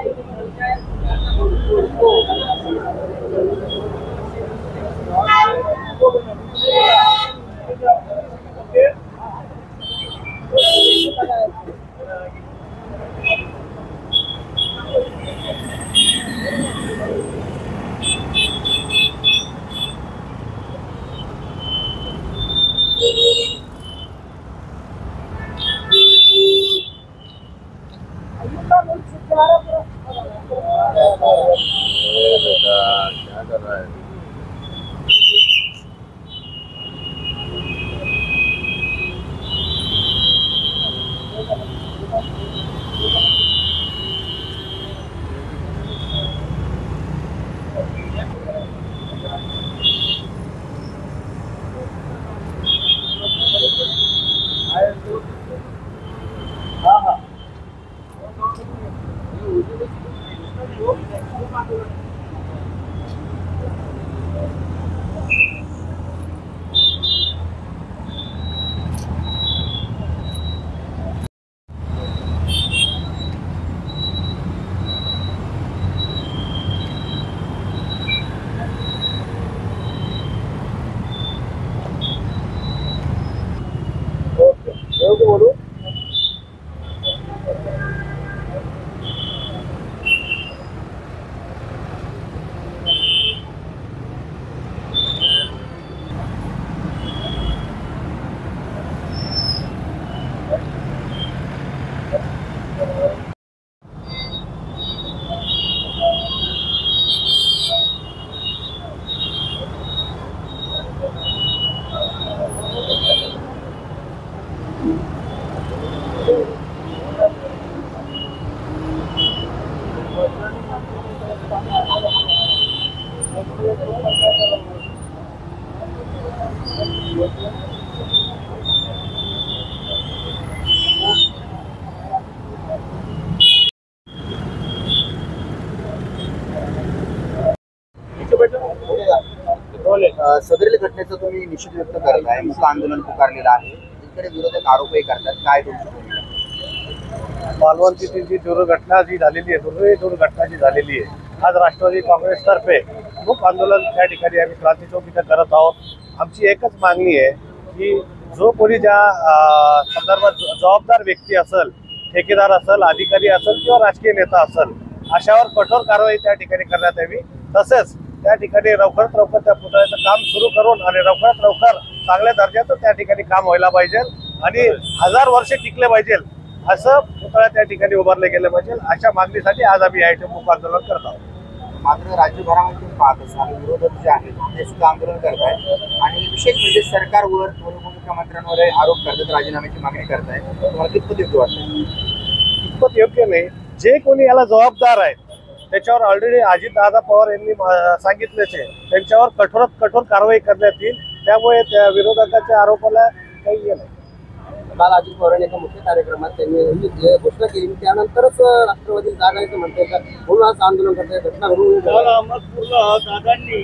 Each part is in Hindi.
क्या कर रहा है? बोलू सदरील घटनेचा तुम्ही निषेध व्यक्त करत आहे, मुक्त आंदोलन पुकारलेलं आहे, इकडे विरोधक आरोपही करतात, काय तुमचं? मालवणची जी दुर्घटना जी झालेली आहे, दुर्घटना जी झालेली आहे, आज राष्ट्रवादी काँग्रेसतर्फे मुक्त आंदोलन त्या ठिकाणी आम्ही क्रांती चौक इथे करत आहोत. आमची एकच मागणी आहे की जो कोणी ज्या संदर्भात जबाबदार व्यक्ती असेल, ठेकेदार असेल, अधिकारी असेल किंवा राजकीय नेता असेल, अशावर कठोर कारवाई त्या ठिकाणी करण्यात यावी. तसेच त्या ठिकाणी लवकरात लवकर त्या पुतळ्याचं काम सुरू करून आणि लवकरात लवकर चांगल्या दर्जाचं त्या ठिकाणी काम व्हायला पाहिजे आणि 1000 वर्षे टिकले पाहिजे असं पुतळा त्या ठिकाणी उभारले गेले पाहिजे. अशा मागणीसाठी आज आम्ही या मुक्त आंदोलन करत आहोत. मात्र राज्यभरामध्ये तुम्ही पाहत असाल विरोधक जे आहेत ते सुद्धा आंदोलन करत आहेत आणि विशेष म्हणजे सरकारवर उपमुख्यमंत्र्यांवर आरोप करतात, राजीनाम्याची मागणी करताय. तुम्हाला कितपत योग्य वाटतं? कितपत योग्य नाही. जे कोणी याला जबाबदार आहेत त्याच्यावर ऑलरेडी अजितदादा पवार यांनी सांगितलेच आहे, त्यांच्यावर कठोरात कठोर कारवाई करण्यात येईल. त्यामुळे त्या विरोधकाच्या आरोपाला काही हे नाही. काल अजित पवारांनी एका मुख्य कार्यक्रमात त्यांनी जे घोषणा केली त्यानंतरच राष्ट्रवादी जागा येतं म्हणते का म्हणून आज आंदोलन करताय. घटना घडून अहमदपूरला दादांनी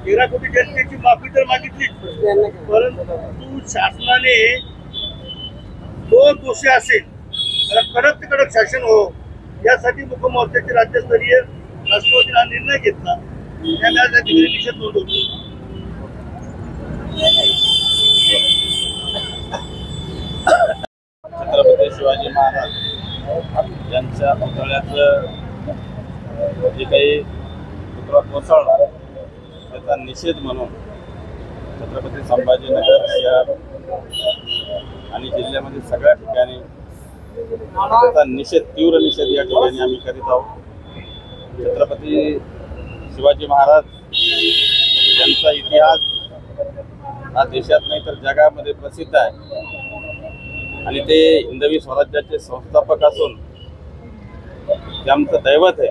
13 कोटी जनतेची माफी तर मागितली, परंतु शासनाने तो दोषी असेल त्याला कडक ते कडक शासन हो यासाठी मुख्यमंत्र्यांची राज्यस्तरीय राष्ट्रवादीने हा निर्णय घेतला. त्याने आज या ठिकाणी निषेध नोंदवला. छत्रपती शिवाजी महाराज यांच्या पुतळ्याचं जे काही पुतळा कोसळला त्याचा निषेध म्हणून छत्रपती संभाजीनगर शहर आणि जिल्ह्यामध्ये सगळ्या ठिकाणी त्याचा निषेध, तीव्र निषेध या ठिकाणी आम्ही करीत आहोत. छत्रपती शिवाजी महाराज यांचा इतिहास हा देशात नाही तर जगामध्ये प्रसिद्ध आहे आणि ते हिंदवी स्वराज्याचे संस्थापक असून ते आमचं दैवत आहे.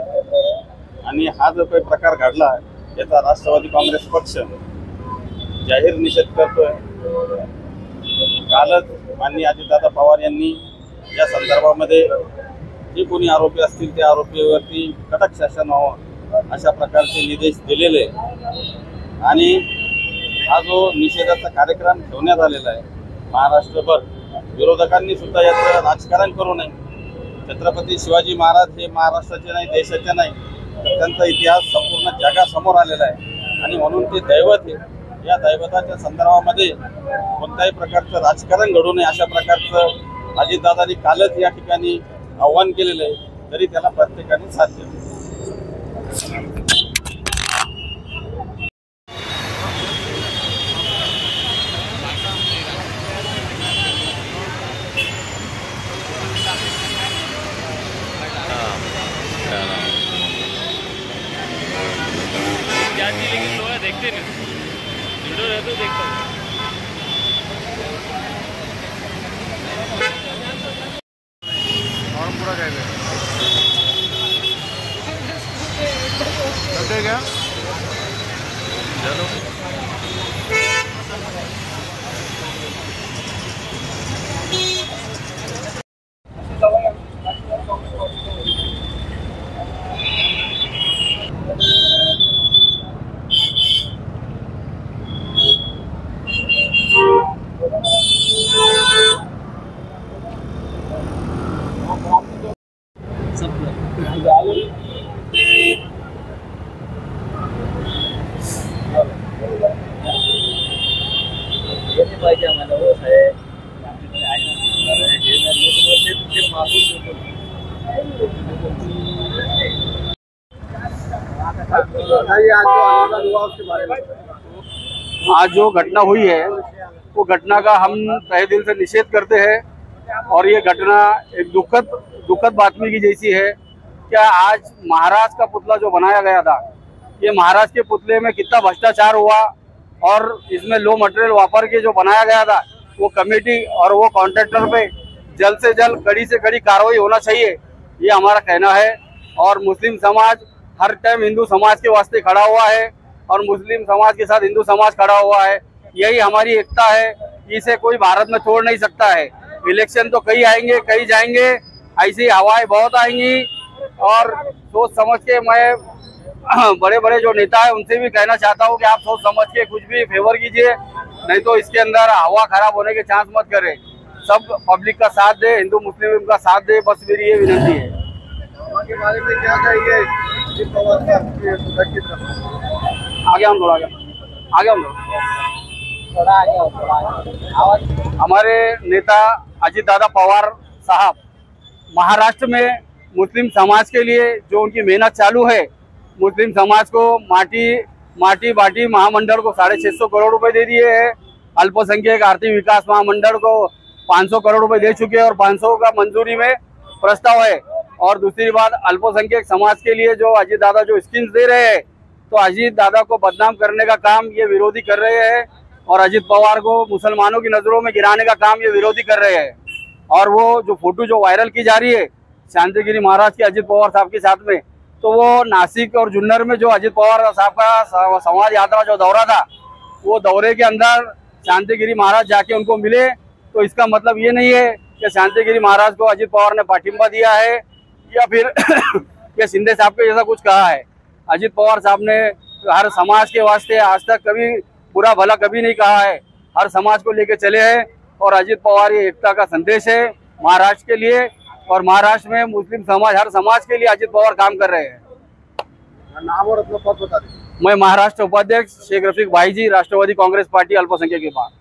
आणि हा जो काही प्रकार घडला याचा राष्ट्रवादी काँग्रेस पक्ष जाहीर निषेध करतोय. कालच माननीय अजितदादा पवार यांनी या संदर्भामध्ये जे कोणी आरोपी असतील त्या आरोपीवरती कडक शासन व्हावं अशा प्रकारचे निर्देश दिलेले आणि हा जो निषेधाचा कार्यक्रम ठेवण्यात आलेला आहे महाराष्ट्रभर, विरोधकांनी सुद्धा याचं राजकारण करू नये छत्रपती शिवाजी महाराज हे महाराष्ट्राचे नाही, देशाचे नाही, तर त्यांचा इतिहास संपूर्ण जगासमोर आलेला आहे आणि म्हणून ते दैवत आहे. या दैवताच्या संदर्भामध्ये कोणत्याही प्रकारचं राजकारण घडू नये अशा प्रकारचं अजितदादांनी कालच या ठिकाणी आव्हान केलेलं आहे, तरी त्याला प्रत्येकाने साथ दिली. लेकिन लोग देखते नहीं, वीडियो रहते तो देखता हूँ. और पूरा कह क्या चलो पाहिजे आम्हाला हो साहेब. आज जो घटना हुई है वो घटना का हम तहे दिल से निषेध करते हैं और ये घटना एक दुखद बातमी की जैसी है. क्या आज महाराज का पुतला जो बनाया गया था, ये महाराज के पुतले में कितना भ्रष्टाचार हुआ और इसमें लो मटेरियल वापर के जो बनाया गया था वो कमेटी और वो कॉन्ट्रैक्टर पे जल्द से जल्द कड़ी से कड़ी कार्रवाई होना चाहिए, ये हमारा कहना है. और मुस्लिम समाज हर टाइम हिंदू समाज के वास्ते खड़ा हुआ है और मुस्लिम समाज के साथ हिंदू समाज खड़ा हुआ है. यही हमारी एकता है, इसे कोई भारत में तोड़ नहीं सकता है. इलेक्शन तो कई आएंगे कई जाएंगे, ऐसी हवाएं बहुत आएंगी और सोच समझ के मैं बड़े बड़े जो नेता है उनसे भी कहना चाहता हूँ कि आप सोच समझ के कुछ भी फेवर कीजिए, नहीं तो इसके अंदर हवा खराब होने के चांस मत करें. सब पब्लिक का साथ दे, हिंदू मुस्लिम का साथ दे, बस मेरी ये विनती है. के बारे में क्या कहिए? आगे हम थोड़ा आगे हम थोड़ा आगे हमारे नेता अजित दादा पवार साहब महाराष्ट्र में मुस्लिम समाज के लिए जो उनकी मेहनत चालू है, मुस्लिम समाज को माटी बाटी महामंडल को 650 करोड़ रुपए दे दिए हैं. अल्पसंख्यक आर्थिक विकास महामंडल को 500 करोड़ रुपए दे चुके हैं और 500 का मंजूरी में प्रस्ताव है. और दूसरी बात, अल्पसंख्यक समाज के लिए जो अजित दादा जो स्कीम्स दे रहे हैं, तो अजित दादा को बदनाम करने का काम ये विरोधी कर रहे हैं और अजित पवार को मुसलमानों की नजरों में गिराने का काम ये विरोधी कर रहे हैं. और वो जो फोटो जो वायरल की जा रही है शांतिगिरी महाराज के अजित पवार साहब के साथ में, तो वो नासिक और जुन्नर में जो अजित पवार साहब का समाज यात्रा जो दौरा था, वो दौरे के अंदर शांतिगिरी महाराज जाके उनको मिले, तो इसका मतलब ये नहीं है कि शांतिगिरी महाराज को अजित पवार ने पाठिंबा दिया है या फिर ये शिंदे साहब के जैसा कुछ कहा है. अजित पवार साहब ने हर समाज के वास्ते आज तक कभी बुरा भला कभी नहीं कहा है, हर समाज को लेके चले हैं और अजित पवार ये एकता का संदेश है महाराष्ट्र के लिए. और महाराष्ट्र में मुस्लिम समाज हर समाज के लिए अजित पवार काम कर रहे हैं. नाम और अपना पद बता दें. मैं महाराष्ट्र उपाध्यक्ष शेख रफीक भाई जी, राष्ट्रवादी कांग्रेस पार्टी अल्पसंख्यक विभाग.